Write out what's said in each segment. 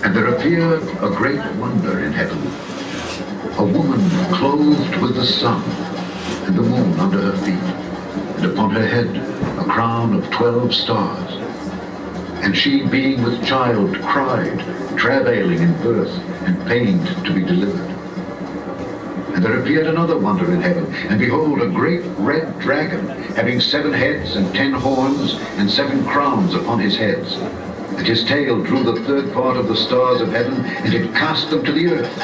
And there appeared a great wonder in heaven, a woman clothed with the sun and the moon under her feet, and upon her head a crown of 12 stars. And she, being with child, cried, travailing in birth and pained to be delivered. And there appeared another wonder in heaven, and behold, a great red dragon, having 7 heads and 10 horns and 7 crowns upon his heads. And his tail drew the 3rd part of the stars of heaven, and it cast them to the earth.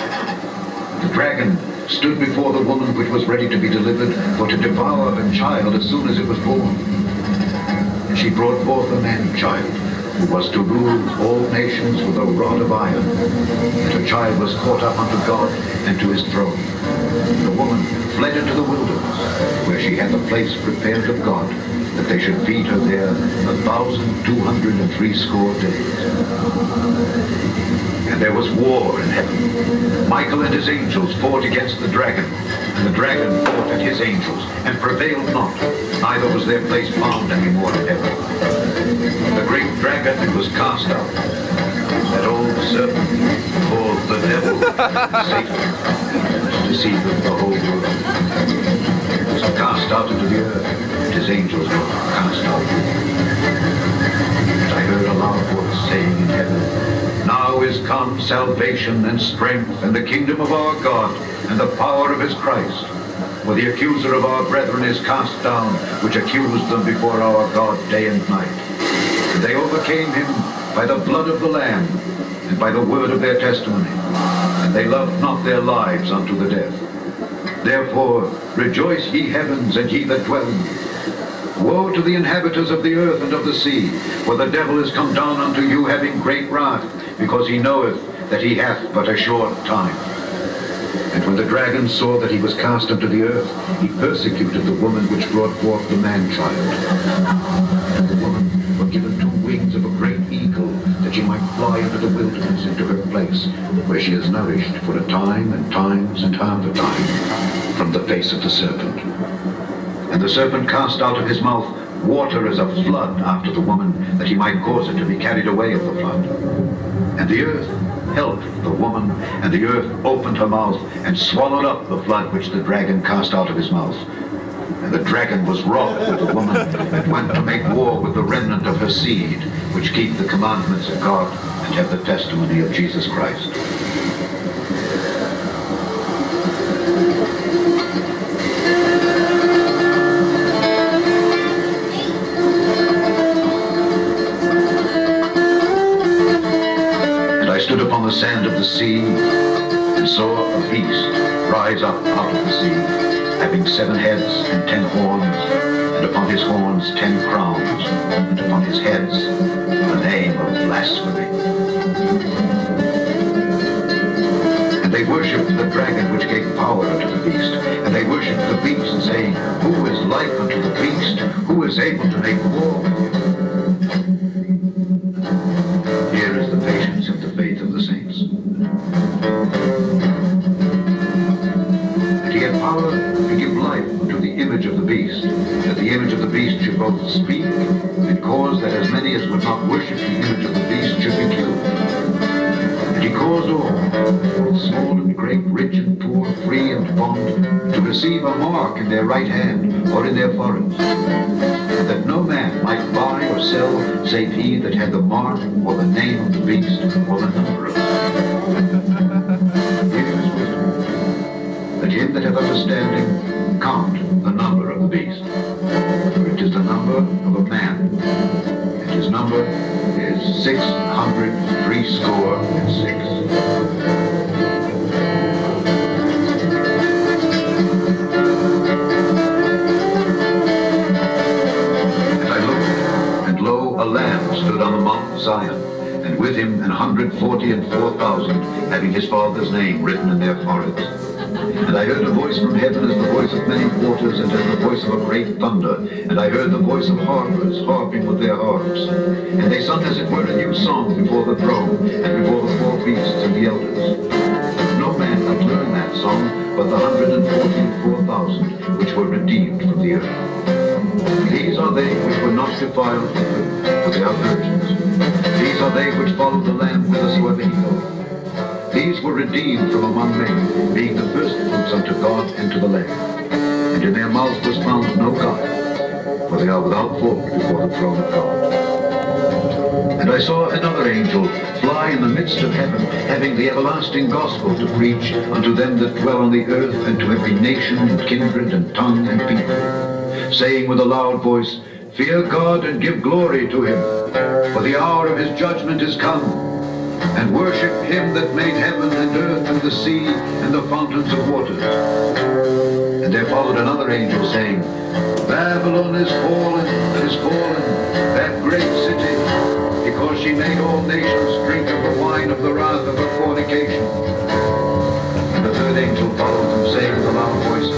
The dragon stood before the woman which was ready to be delivered, for to devour her child as soon as it was born. And she brought forth a man-child, who was to rule all nations with a rod of iron. And her child was caught up unto God and to his throne. The woman fled into the wilderness, where she had the place prepared of God, that they should feed her there 1,260 days. And there was war in heaven. Michael and his angels fought against the dragon, and the dragon fought at his angels, and prevailed not, neither was their place found any more in heaven. The great dragon was cast out, that old serpent called the devil, Satan, deceiveth the whole world. He was cast out into the earth, and his angels were cast out. And I heard a loud voice saying in heaven, Now is come salvation and strength, and the kingdom of our God, and the power of his Christ. For the accuser of our brethren is cast down, which accused them before our God day and night. And they overcame him by the blood of the Lamb, and by the word of their testimony, and they loved not their lives unto the death. Therefore rejoice, ye heavens, and ye that dwell in them. Woe to the inhabitants of the earth and of the sea, for the devil is come down unto you, having great wrath, because he knoweth that he hath but a short time. And when the dragon saw that he was cast unto the earth, he persecuted the woman which brought forth the man-child. And the woman was given 2 wings of a great eagle, that she might fly into the wilderness, into her place, where she is nourished for a time and times and half a time from the face of the serpent. And the serpent cast out of his mouth water as a flood after the woman, that he might cause her to be carried away of the flood. And the earth helped the woman, and the earth opened her mouth and swallowed up the flood which the dragon cast out of his mouth. And the dragon was wroth with the woman, and went to make war with the remnant of her seed, which keep the commandments of God and have the testimony of Jesus Christ. Upon the sand of the sea, and saw a beast rise up out of the sea, having 7 heads and 10 horns, and upon his horns 10 crowns, and upon his heads the name of blasphemy. And they worshipped the dragon which gave power unto the beast, and they worshipped the beast, saying, Who is like unto the beast? Who is able to make war with him? Here is the patience of the faith of the saints. And he had power to give life to the image of the beast, that the image of the beast should both speak and cause that as many as would not worship the image of the beast should be killed. And he caused all, both small and great, rich and poor, free and bond, to receive a mark in their right hand or in their foreheads, and that no man might buy or sell save he that had the mark or the name of the beast or the number of it. Here is wisdom. Let him that hath understanding count the number of the beast, for it is the number of a man, and his number is 666. A lamb stood on the Mount Zion, and with him 144,000, having his father's name written in their foreheads. And I heard a voice from heaven as the voice of many waters, and as the voice of a great thunder. And I heard the voice of harpers harping with their harps. And they sung as it were a new song before the throne, and before the 4 beasts and the elders. And no man could learn that song but the 144,000 which were redeemed from the earth. These are they which were not defiled with food, they are virgins. These are they which follow the Lamb whithersoever he goeth. These were redeemed from among men, being the firstfruits unto God and to the Lamb. And in their mouth was found no guile, for they are without fault before the throne of God. And I saw another angel fly in the midst of heaven, having the everlasting gospel to preach unto them that dwell on the earth, and to every nation and kindred and tongue and people, saying with a loud voice, Fear God and give glory to him, for the hour of his judgment is come, and worship him that made heaven and earth and the sea and the fountains of waters. And there followed another angel saying, Babylon is fallen, that great city, because she made all nations drink of the wine of the wrath of her fornication. And the third angel followed them, saying with a loud voice,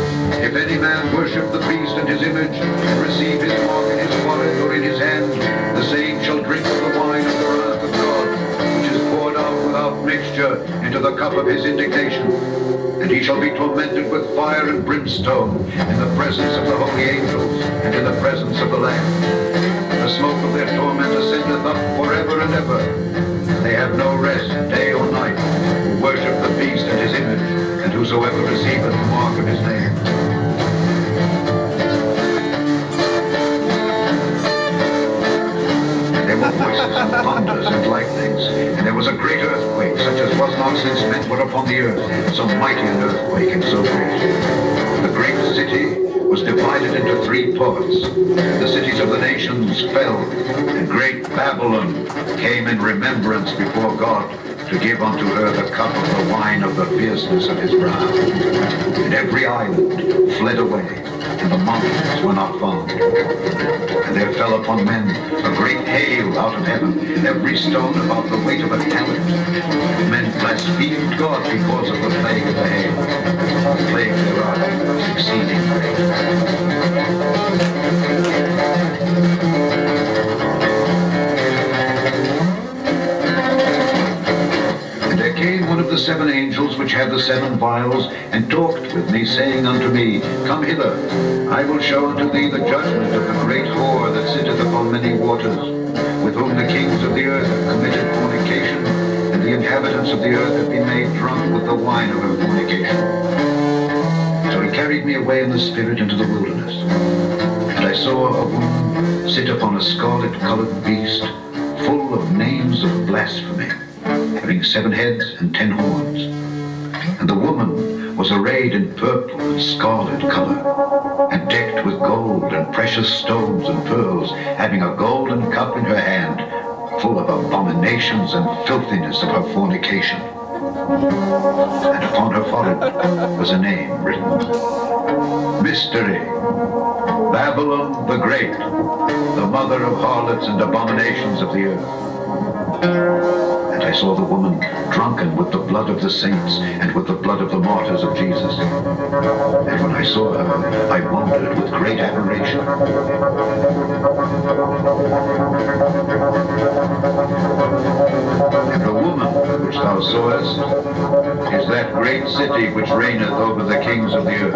If any man worship the beast and his image, and receive his mark in his forehead or in his hand, the same shall drink of the wine of the wrath of God, which is poured out without mixture into the cup of his indignation. And he shall be tormented with fire and brimstone in the presence of the holy angels and in the presence of the Lamb. The smoke of their torment ascendeth up forever and ever. And they have no rest day or night, who worship the beast and his image, and whosoever receiveth the mark of his name. And there were voices and thunders and lightnings, and there was a great earthquake, such as was not since men were upon the earth, so mighty an earthquake and so great. The great city was divided into 3 parts. The cities of the nations fell, and great Babylon came in remembrance before God to give unto her the cup of the wine of the fierceness of his wrath. And every island fled away, and the mountains were not found. And there fell upon men a great hail out of heaven, every stone about the weight of a talent. Men blasphemed God because of the plague of the hail. The plague thereof was exceeding great. And there came one of the 7 angels which had the 7 vials, and talked with me, saying unto me, Come hither, I will show unto thee the judgment of the great whore that sitteth upon many waters, with whom the kings of the earth have committed fornication, and the inhabitants of the earth have been made drunk with the wine of her fornication. So he carried me away in the spirit into the wilderness, and I saw a woman sit upon a scarlet-colored beast, full of names of blasphemy, having 7 heads and 10 horns. And the woman was arrayed in purple and scarlet color, and decked with gold and precious stones and pearls, having a golden cup in her hand, full of abominations and filthiness of her fornication. And upon her forehead was a name written, Mystery, Babylon the Great, the mother of harlots and abominations of the earth. And I saw the woman drunken with the blood of the saints and with the blood of the martyrs of Jesus. And when I saw her, I wondered with great admiration. And the woman which thou sawest is that great city which reigneth over the kings of the earth.